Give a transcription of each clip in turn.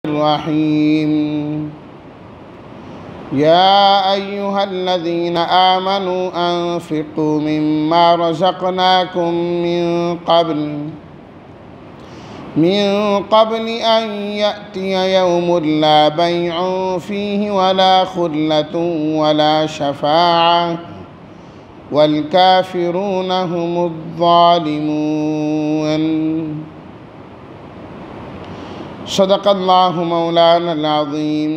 الرحيم يا أيها الذين آمنوا أنفقوا مما رزقناكم من قبل أن يأتي يوم لا بيع فيه ولا خلة ولا شفاعة والكافرون هم الظالمون صدق الله مولانا العظيم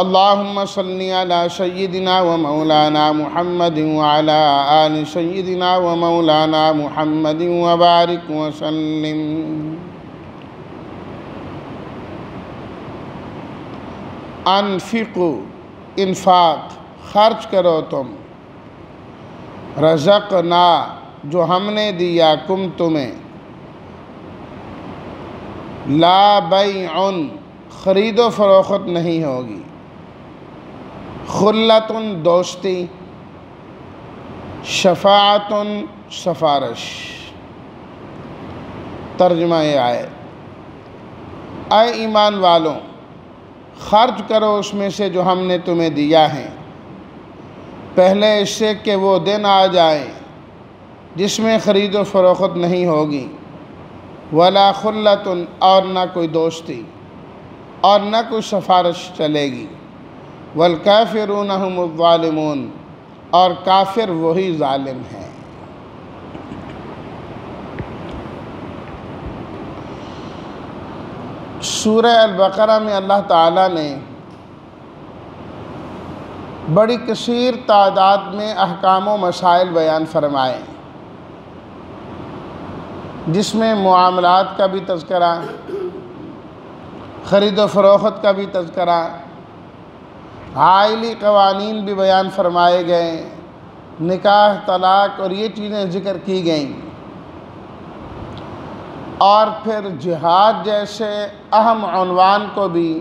اللهم صل على سيدنا ومولانا محمد وعلى آل سيدنا ومولانا محمد وبارك وسلم انفقوا انفاق خرچ کرو تم رزقنا جو ہم نے دیا کم تمہیں لا بیع خرید و فروخت نہیں ہوگی خلت دوستی شفاعت سفارش ترجمہ آیت اے ایمان والوں خرچ کرو اس میں سے جو ہم نے تمہیں دیا ہے پہلے اس سے کہ وہ دن آ جائے جس میں خرید و فروخت نہیں ہوگی ولا خلت اور نہ کوئی دوستی اور نہ کوئی سفارش چلے گی والکافرون هم الظالمون اور کافر وہی ظالم ہیں۔ سورہ البقرہ میں اللہ تعالیٰ نے بڑی کثیر تعداد میں احکام و مسائل بیان فرمائے، جس میں معاملات کا بھی تذکرہ، خرید و فروخت کا بھی تذکرہ، عائلی قوانین بھی بیان فرمائے گئے، نکاح طلاق اور یہ چیزیں ذکر کی گئیں، اور پھر جہاد جیسے اہم عنوان کو بھی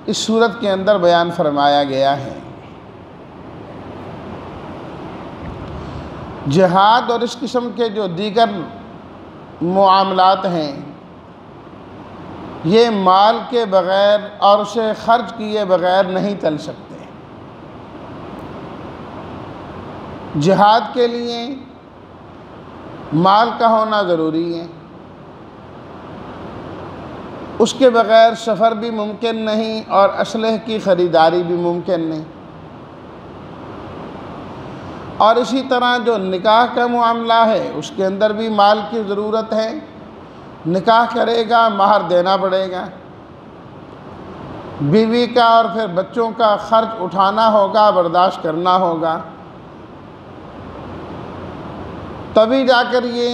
اس صورت کے اندر بیان فرمایا گیا ہے۔ جہاد اور اس قسم کے جو دیگر معاملات ہیں یہ مال کے بغیر اور اسے خرچ کیے بغیر نہیں چل سکتے۔ جہاد کے لیے مال کا ہونا ضروری ہے، اس کے بغیر سفر بھی ممکن نہیں اور اسلحے کی خریداری بھی ممکن نہیں۔ اور اسی طرح جو نکاح کا معاملہ ہے اس کے اندر بھی مال کی ضرورت ہے، نکاح کرے گا مہر دینا پڑے گا، بیوی کا اور پھر بچوں کا خرچ اٹھانا ہوگا، برداشت کرنا ہوگا، تبھی جا کر یہ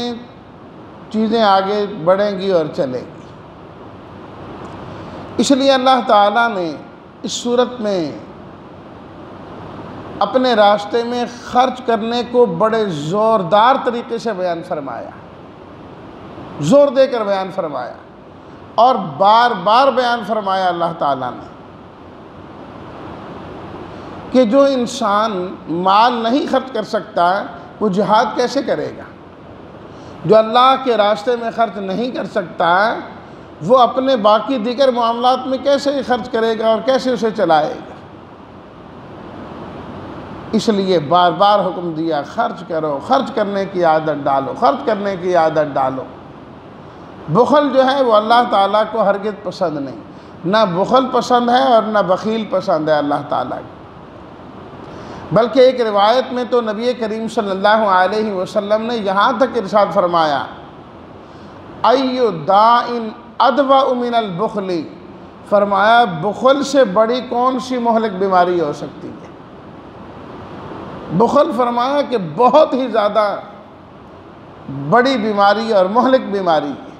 چیزیں آگے بڑھیں گی اور چلیں گی۔ اس لیے اللہ تعالیٰ نے اس صورت میں اپنے راستے میں خرچ کرنے کو بڑے زوردار طریقے سے بیان فرمایا، زور دے کر بیان فرمایا، اور بار بار بیان فرمایا اللہ تعالیٰ نے کہ جو انسان مال نہیں خرچ کر سکتا وہ جہاد کیسے کرے گا، جو اللہ کے راستے میں خرچ نہیں کر سکتا وہ اپنے باقی دیگر معاملات میں کیسے خرچ کرے گا اور کیسے اسے چلائے گا۔ اس لیے بار بار حکم دیا خرچ کرو، خرچ کرنے کی عادت ڈالو، خرچ کرنے کی عادت ڈالو۔ بخل جو ہے وہ اللہ تعالیٰ کو ہرگز پسند نہیں، نہ بخل پسند ہے اور نہ بخیل پسند ہے اللہ تعالیٰ کو۔ بلکہ ایک روایت میں تو نبی کریم صلی اللہ علیہ وسلم نے یہاں تک ارشاد فرمایا ایُّ داءٍ ادوأ من البخل، فرمایا بخل سے بڑی کون سی مہلک بیماری ہو سکتی ہے۔ بخل فرمایا کہ بہت ہی زیادہ بڑی بیماری اور مہلک بیماری ہے۔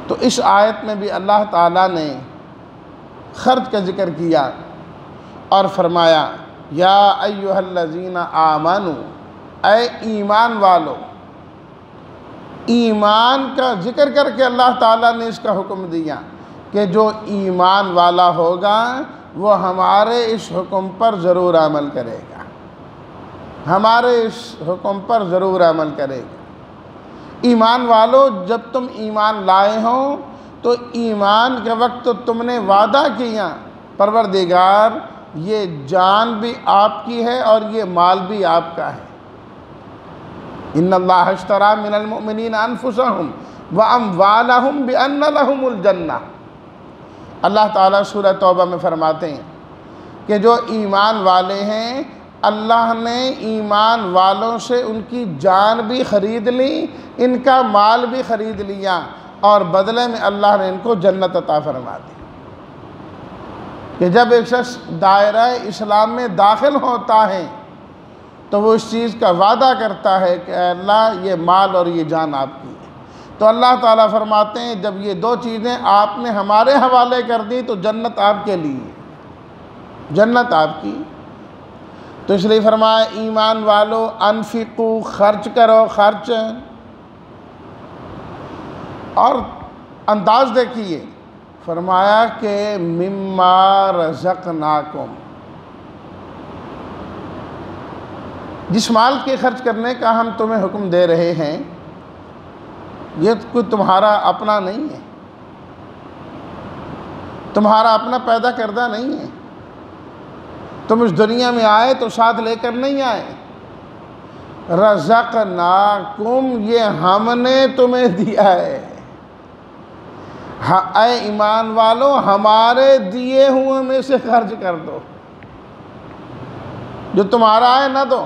تو اس آیت میں بھی اللہ تعالیٰ نے خرچ کا ذکر کیا اور فرمایا یا ایھا الذین آمنوا، اے ایمان والو۔ ایمان کا ذکر کر کے اللہ تعالیٰ نے اس کا حکم دیا کہ جو ایمان والا ہوگا وہ ہمارے اس حکم پر ضرور عمل کرے گا، ہمارے اس حکم پر ضرور عمل کرے گا۔ ایمان والو جب تم ایمان لائے ہو تو ایمان کے وقت تو تم نے وعدہ کیا پروردگار یہ جان بھی آپ کی ہے اور یہ مال بھی آپ کا ہے۔ ان اللہ اشتری من المؤمنین انفسہم واموالہم بان لہم الجنہ۔ اللہ تعالیٰ سورہ توبہ میں فرماتے ہیں کہ جو ایمان والے ہیں اللہ نے ایمان والوں سے ان کی جان بھی خرید لی، ان کا مال بھی خرید لیا، اور بدلے میں اللہ نے ان کو جنت عطا فرما دی۔ کہ جب ایک شخص دائرہ اسلام میں داخل ہوتا ہے تو وہ اس چیز کا وعدہ کرتا ہے کہ اے اللہ یہ مال اور یہ جان آپ کی ہے۔ تو اللہ تعالیٰ فرماتے ہیں جب یہ دو چیزیں آپ نے ہمارے حوالے کر دی تو جنت آپ کے لیے، جنت آپ کی۔ تو اس لیے فرمایا ایمان والو انفقو، خرچ کرو، خرچ۔ اور انداز دیکھیے، فرمایا کہ مما رزقناکم، جس مال کے خرچ کرنے کا ہم تمہیں حکم دے رہے ہیں یہ کوئی تمہارا اپنا نہیں ہے، تمہارا اپنا پیدا کردہ نہیں ہے۔ تم اس دنیا میں آئے تو ساتھ لے کر نہیں آئے۔ رزقناکم، یہ ہم نے تمہیں دیا ہے۔ اے ایمان والو ہمارے دیے ہوئے میں سے خرچ کر دو، جو تمہارا ہے نہ دو،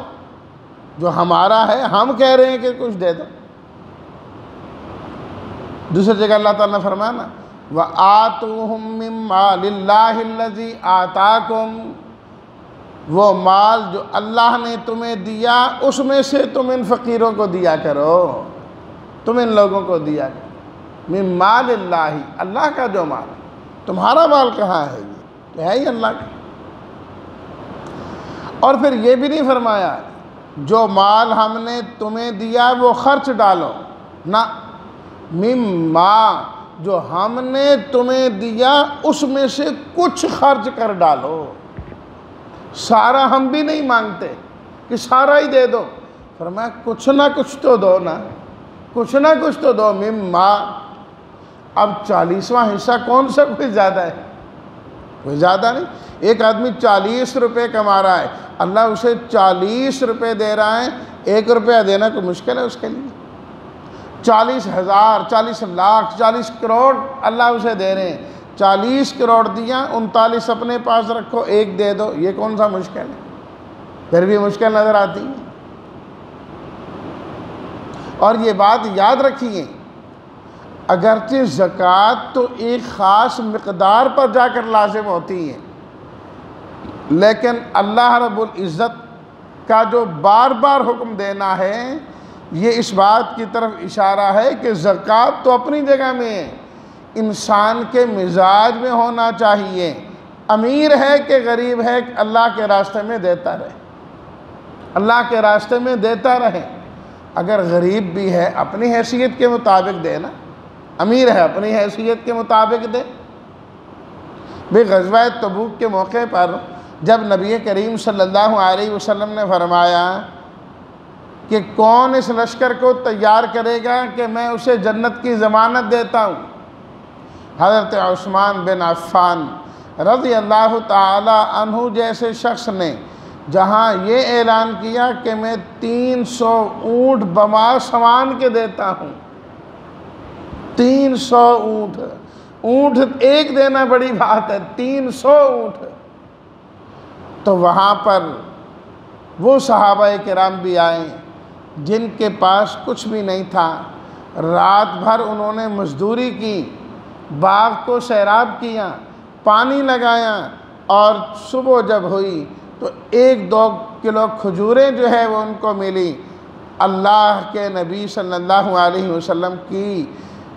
جو ہمارا ہے ہم کہہ رہے ہیں کہ کچھ دے دو۔ دوسری جگہ اللہ تعالیٰ نے فرمایا نا وَآتُوهُم مِّن مَّالِ اللَّهِ الَّذِي آتَاكُمْ، وہ مال جو اللہ نے تمہیں دیا اس میں سے تم ان فقیروں کو دیا کرو، تم ان لوگوں کو دیا کرو۔ من مال اللہ، اللہ کا جو مال، تمہارا مال کہاں ہے؟ یہ ہے ہی اللہ کا۔ اور پھر یہ بھی نہیں فرمایا جو مال ہم نے تمہیں دیا وہ خرچ ڈالو، نہ، مما، جو ہم نے تمہیں دیا اس میں سے کچھ خرچ کر ڈالو۔ سارا ہم بھی نہیں مانگتے کہ سارا ہی دے دو، فرمایا کچھ نہ کچھ تو دو نا، کچھ نہ کچھ تو دو۔ مما، اب 40واں حصہ کون سا کوئی زیادہ ہے؟ کوئی زیادہ نہیں۔ ایک آدمی 40 روپے کما رہا ہے، اللہ اسے 40 روپے دے رہا ہے، 1 روپیہ دینا کوئی مشکل ہے اس کے لیے؟ 40,000، 40 لاکھ، 40 کروڑ اللہ اسے دے رہے ہیں، 40 کروڑ دیا، 39 اپنے پاس رکھو، 1 دے دو، یہ کون سا مشکل ہے؟ پھر بھی مشکل نظر آتی ہے۔ اور یہ بات یاد رکھیے، اگرچہ زکوٰۃ تو ایک خاص مقدار پر جا کر لازم ہوتی ہے، لیکن اللہ رب العزت کا جو بار بار حکم دینا ہے یہ اس بات کی طرف اشارہ ہے کہ زکوٰۃ تو اپنی جگہ میں انسان کے مزاج میں ہونا چاہیے۔ امیر ہے کہ غریب ہے، اللہ کے راستے میں دیتا رہے، اللہ کے راستے میں دیتا رہے۔ اگر غریب بھی ہے اپنی حیثیت کے مطابق دے نا، امیر ہے اپنی حیثیت کے مطابق دے۔ بے غزوہ تبوک کے موقع پر جب نبی کریم صلی اللہ علیہ وسلم نے فرمایا کہ کون اس لشکر کو تیار کرے گا کہ میں اسے جنت کی ضمانت دیتا ہوں، حضرت عثمان بن عفان رضی اللہ تعالی عنہ جیسے شخص نے جہاں یہ اعلان کیا کہ میں 300 اونٹ بما سامان کے دیتا ہوں، 300 اونٹ، اونٹ ایک دینا بڑی بات ہے، 300 اونٹ، تو وہاں پر وہ صحابہ کرام بھی آئے جن کے پاس کچھ بھی نہیں تھا، رات بھر انہوں نے مزدوری کی، باغ کو سیراب کیا، پانی لگایا، اور صبح جب ہوئی تو 1-2 کلو کھجوریں جو ہے وہ ان کو ملی۔ اللہ کے نبی صلی اللہ علیہ وسلم کی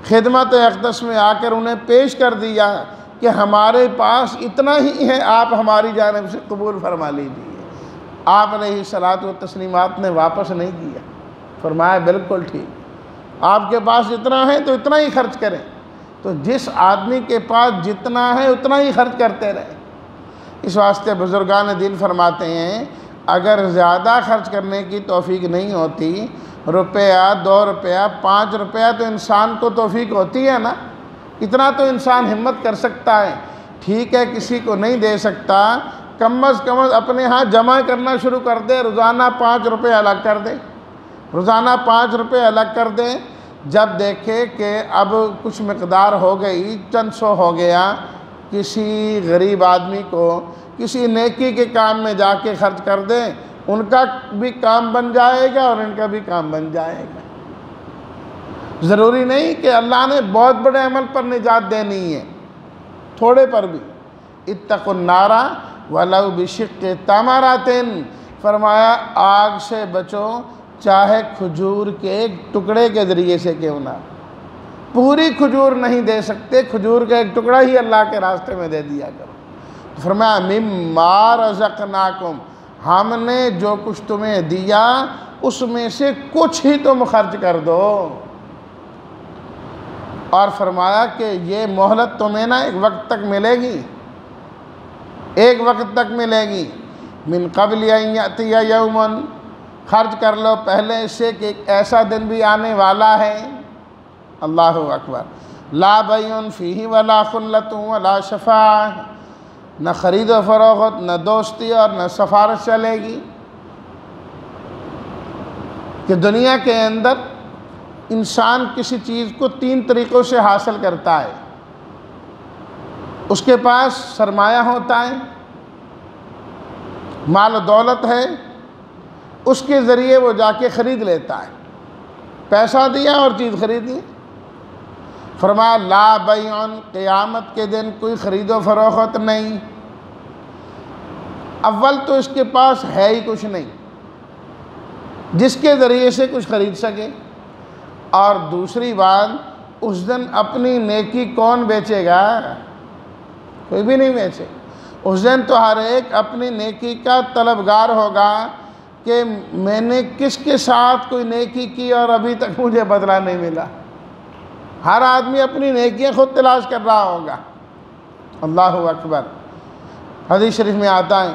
خدمت اقدس میں آ کر انہیں پیش کر دیا کہ ہمارے پاس اتنا ہی ہے، آپ ہماری جانب سے قبول فرما لیجیے۔ آپ علیہ الصلاۃ والتسلیمات نے واپس نہیں کیا، فرمایا بالکل ٹھیک، آپ کے پاس اتنا ہے تو اتنا ہی خرچ کریں۔ تو جس آدمی کے پاس جتنا ہے اتنا ہی خرچ کرتے رہے۔ اس واسطے بزرگان دین فرماتے ہیں اگر زیادہ خرچ کرنے کی توفیق نہیں ہوتی، روپیہ 2 روپیہ 5 روپیہ تو انسان کو توفیق ہوتی ہے نا، اتنا تو انسان ہمت کر سکتا ہے۔ ٹھیک ہے کسی کو نہیں دے سکتا، کم از کم اپنے ہاں جمع کرنا شروع کر دے، روزانہ 5 روپے الگ کر دے، روزانہ 5 روپے الگ کر دے۔ جب دیکھے کہ اب کچھ مقدار ہو گئی، چند سو ہو گیا، کسی غریب آدمی کو کسی نیکی کے کام میں جا کے خرچ کر دیں، ان کا بھی کام بن جائے گا اور ان کا بھی کام بن جائے گا۔ ضروری نہیں کہ اللہ نے بہت بڑے عمل پر نجات دینی ہے، تھوڑے پر بھی۔ اتقوا النار ولو بشق تمرۃ، فرمایا آگ سے بچو چاہے کھجور کے ایک ٹکڑے کے ذریعے سے کیوں نہ۔ پوری کھجور نہیں دے سکتے، کھجور کا ایک ٹکڑا ہی اللہ کے راستے میں دے دیا کرو۔ فرمایا مما رزقناکم، ہم نے جو کچھ تمہیں دیا اس میں سے کچھ ہی تم خرچ کر دو۔ اور فرمایا کہ یہ مہلت تمہیں نا ایک وقت تک ملے گی، ایک وقت تک ملے گی۔ من قبل ان یاتی یوم، خرچ کر لو پہلے اس سے کہ ایک ایسا دن بھی آنے والا ہے، اللہ اکبر، لا بیع فیہ ولا خلۃ ولا شفاعہ، نہ خرید و فروخت، نہ دوستی اور نہ سفارش چلے گی۔ کہ دنیا کے اندر انسان کسی چیز کو 3 طریقوں سے حاصل کرتا ہے۔ اس کے پاس سرمایہ ہوتا ہے، مال و دولت ہے، اس کے ذریعے وہ جا کے خرید لیتا ہے، پیسہ دیا اور چیز خریدی۔ فرمایا لا بیع، قیامت کے دن کوئی خرید و فروخت نہیں۔ اول تو اس کے پاس ہے ہی کچھ نہیں جس کے ذریعے سے کچھ خرید سکے، اور دوسری بات اس دن اپنی نیکی کون بیچے گا؟ کوئی بھی نہیں بیچے۔ اس دن تو ہر ایک اپنی نیکی کا طلبگار ہوگا کہ میں نے کس کے ساتھ کوئی نیکی کی اور ابھی تک مجھے بدلہ نہیں ملا۔ ہر آدمی اپنی نیکیاں خود تلاش کر رہا ہوگا۔ اللہ اکبر۔ حدیث شریف میں آتا ہے،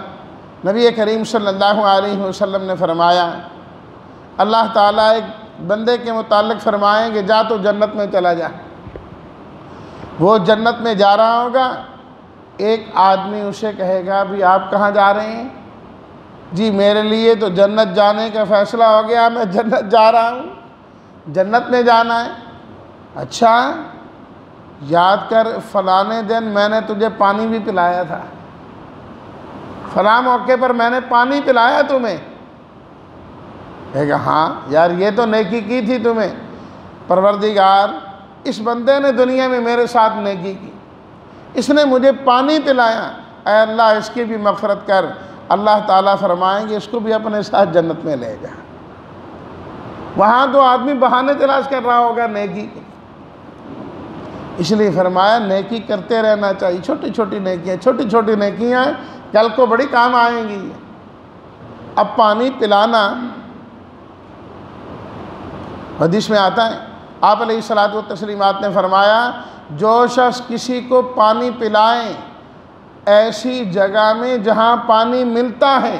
نبی کریم صلی اللہ علیہ وسلم نے فرمایا، اللہ تعالیٰ ایک بندے کے متعلق فرمائیں کہ جا تو جنت میں چلا جا۔ وہ جنت میں جا رہا ہوگا، ایک آدمی اسے کہے گا بھی آپ کہاں جا رہے ہیں؟ جی میرے لیے تو جنت جانے کا فیصلہ ہو گیا، میں جنت جا رہا ہوں، جنت میں جانا ہے۔ اچھا یاد کر فلانے دن میں نے تجھے پانی بھی پلایا تھا، فلاں موقع پر میں نے پانی پلایا تمہیں۔ کہے گا ہاں یار یہ تو نیکی کی تھی تمہیں۔ پروردگار اس بندے نے دنیا میں میرے ساتھ نیکی کی، اس نے مجھے پانی پلایا، اے اللہ اس کی بھی مغفرت کر۔ اللہ تعالیٰ فرمائیں گے اس کو بھی اپنے ساتھ جنت میں لے جا۔ وہاں تو آدمی بہانے تلاش کر رہا ہوگا نیکی کے، اس لیے فرمایا نیکی کرتے رہنا چاہیے۔ چھوٹی چھوٹی نیکیاں، چھوٹی چھوٹی نیکیاں کل کو بڑی کام آئیں گی۔ اب پانی پلانا، حدیث میں آتا ہے آپ علیہ الصلوۃ والتسلیمات نے فرمایا، جو شخص کسی کو پانی پلائیں ایسی جگہ میں جہاں پانی ملتا ہے،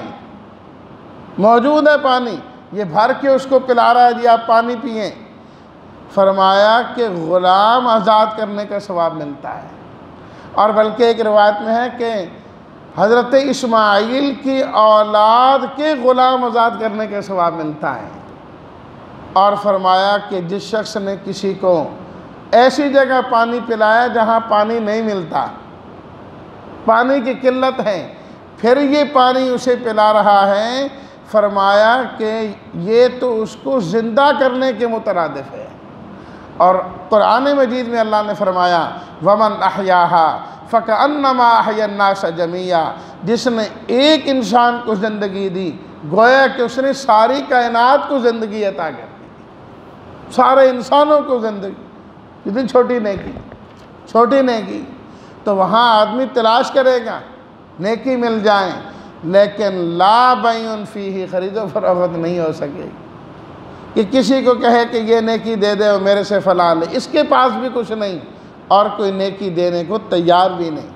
موجود ہے پانی، یہ بھر کے اس کو پلا رہا ہے جی آپ پانی پئیں، فرمایا کہ غلام آزاد کرنے کا ثواب ملتا ہے۔ اور بلکہ ایک روایت میں ہے کہ حضرت اسماعیل کی اولاد کے غلام آزاد کرنے کا ثواب ملتا ہے۔ اور فرمایا کہ جس شخص نے کسی کو ایسی جگہ پانی پلایا جہاں پانی نہیں ملتا، پانی کی قلت ہے، پھر یہ پانی اسے پلا رہا ہے، فرمایا کہ یہ تو اس کو زندہ کرنے کے مترادف ہے۔ اور قرآن مجید میں اللہ نے فرمایا وَمَنْ أَحْيَاهَا فَكَأَنَّمَا أَحْيَا النَّاسَ جَمِيعًا، جس نے ایک انسان کو زندگی دی گویا کہ اس نے ساری کائنات کو زندگی عطا کر دی، سارے انسانوں کو زندگی۔ کتنی چھوٹی نیکی، چھوٹی نیکی۔ تو وہاں آدمی تلاش کرے گا نیکی مل جائیں، لیکن لا بیع فیہ، خرید و فروخت نہیں ہو سکے گی کہ کسی کو کہے کہ یہ نیکی دے دے اور میرے سے فلاں لے، اس کے پاس بھی کچھ نہیں اور کوئی نیکی دینے کو تیار بھی نہیں،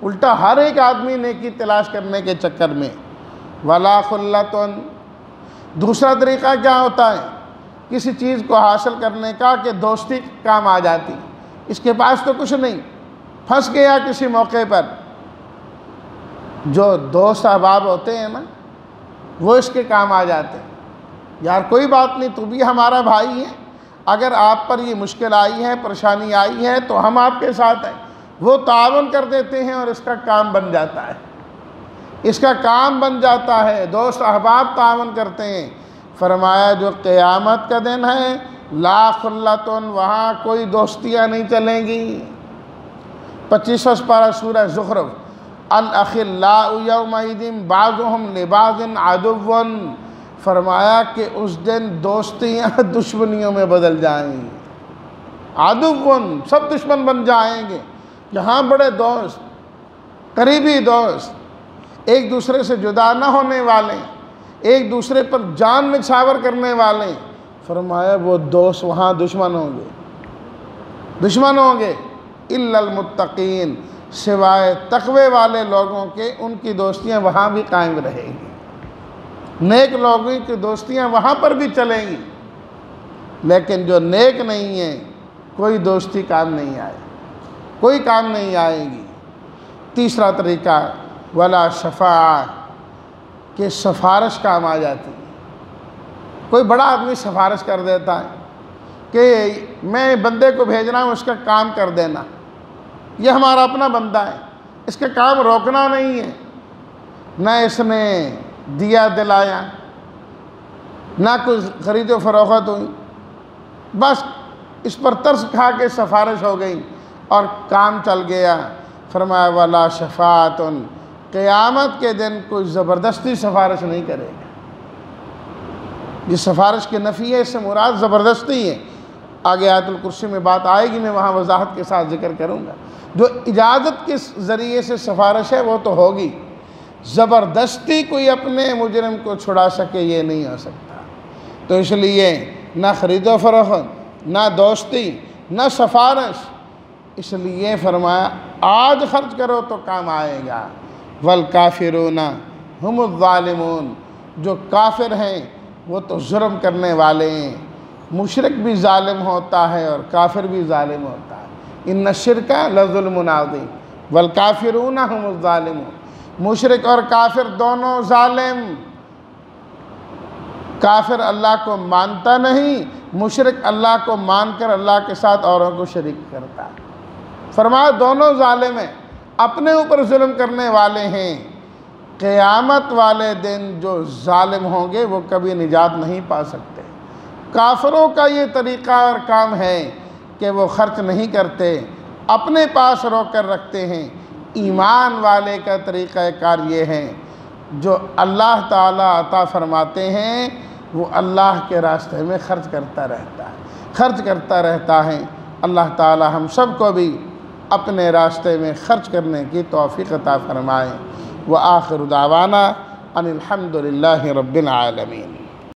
الٹا ہر ایک آدمی نیکی تلاش کرنے کے چکر میں۔ ولا خلۃ، دوسرا طریقہ کیا ہوتا ہے؟ کسی چیز کو حاصل کرنے کا کہ دوستی کام آ جاتی. اس کے پاس تو کچھ نہیں، پھنس گیا کسی موقع پر. جو دوست احباب ہوتے ہیں نا وہ اس کے کام آ جاتے ہیں. یار کوئی بات نہیں، تو بھی ہمارا بھائی ہے، اگر آپ پر یہ مشکل آئی ہے، پریشانی آئی ہے تو ہم آپ کے ساتھ ہیں. وہ تعاون کر دیتے ہیں اور اس کا کام بن جاتا ہے، اس کا کام بن جاتا ہے. دوست احباب تعاون کرتے ہیں. فرمایا جو قیامت کا دن ہے لا خلتن، وہاں کوئی دوستیاں نہیں چلیں گی. 25 پارہ سورہ زخرف. الاخلاء یومئذ بعضهم لبعض عدو، فرمایا کہ اس دن دوستیاں دشمنیوں میں بدل جائیں گی. عدو، سب دشمن بن جائیں گے. یہاں بڑے دوست، قریبی دوست، ایک دوسرے سے جدا نہ ہونے والے، ایک دوسرے پر جان نچھاور کرنے والے، فرمایا وہ دوست وہاں دشمن ہوں گے. دشمن ہوں گے الا المتقین، سوائے تقوی والے لوگوں کے، ان کی دوستیاں وہاں بھی قائم رہیں گی. نیک لوگوں کی دوستیاں وہاں پر بھی چلیں گی. لیکن جو نیک نہیں ہیں کوئی دوستی کام نہیں آئے، کوئی کام نہیں آئے گی. تیسرا طریقہ ولا شفاعہ، کہ سفارش کام آ جاتی ہے. کوئی بڑا آدمی سفارش کر دیتا ہے کہ میں بندے کو بھیج رہا ہوں، اس کا کام کر دینا. یہ ہمارا اپنا بندہ ہے، اس کا کام روکنا نہیں ہے. نہ اس نے دیا دلایا، نہ کوئی خرید و فروخت ہوئی، بس اس پر ترس کھا کے سفارش ہو گئی اور کام چل گیا. فرمایا ولا شفاعۃ، قیامت کے دن کوئی زبردستی سفارش نہیں کرے گا. یہ سفارش کی نفی ہے، اس سے مراد زبردستی ہے. آگے آیت الکرسی میں بات آئے گی، میں وہاں وضاحت کے ساتھ ذکر کروں گا. جو اجازت کے ذریعے سے سفارش ہے وہ تو ہوگی، زبردستی کوئی اپنے مجرم کو چھڑا سکے یہ نہیں ہو سکتا. تو اس لیے نہ خرید و فروخت، نہ دوستی، نہ سفارش. اس لیے فرمایا آج خرچ کرو تو کام آئے گا. والکافرون ہم الظالمون، جو کافر ہیں وہ تو ظلم کرنے والے ہیں. مشرک بھی ظالم ہوتا ہے اور کافر بھی ظالم ہوتا ہے. ان الشرک لظلم عظیم والکافرون ہم الظالمون. مشرک اور کافر دونوں ظالم. کافر اللہ کو مانتا نہیں، مشرک اللہ کو مان کر اللہ کے ساتھ اوروں کو شریک کرتا ہے. فرمایا دونوں ظالم ہیں، اپنے اوپر ظلم کرنے والے ہیں. قیامت والے دن جو ظالم ہوں گے وہ کبھی نجات نہیں پا سکتے. کافروں کا یہ طریقہ اور کام ہے کہ وہ خرچ نہیں کرتے، اپنے پاس روک کر رکھتے ہیں. ایمان والے کا طریقہ کار یہ ہے، جو اللہ تعالیٰ عطا فرماتے ہیں وہ اللہ کے راستے میں خرچ کرتا رہتا ہے، خرچ کرتا رہتا ہے. اللہ تعالیٰ ہم سب کو بھی اپنے راستے میں خرچ کرنے کی توفیق عطا فرمائے. وآخر دعوانا ان الحمد للہ رب العالمین.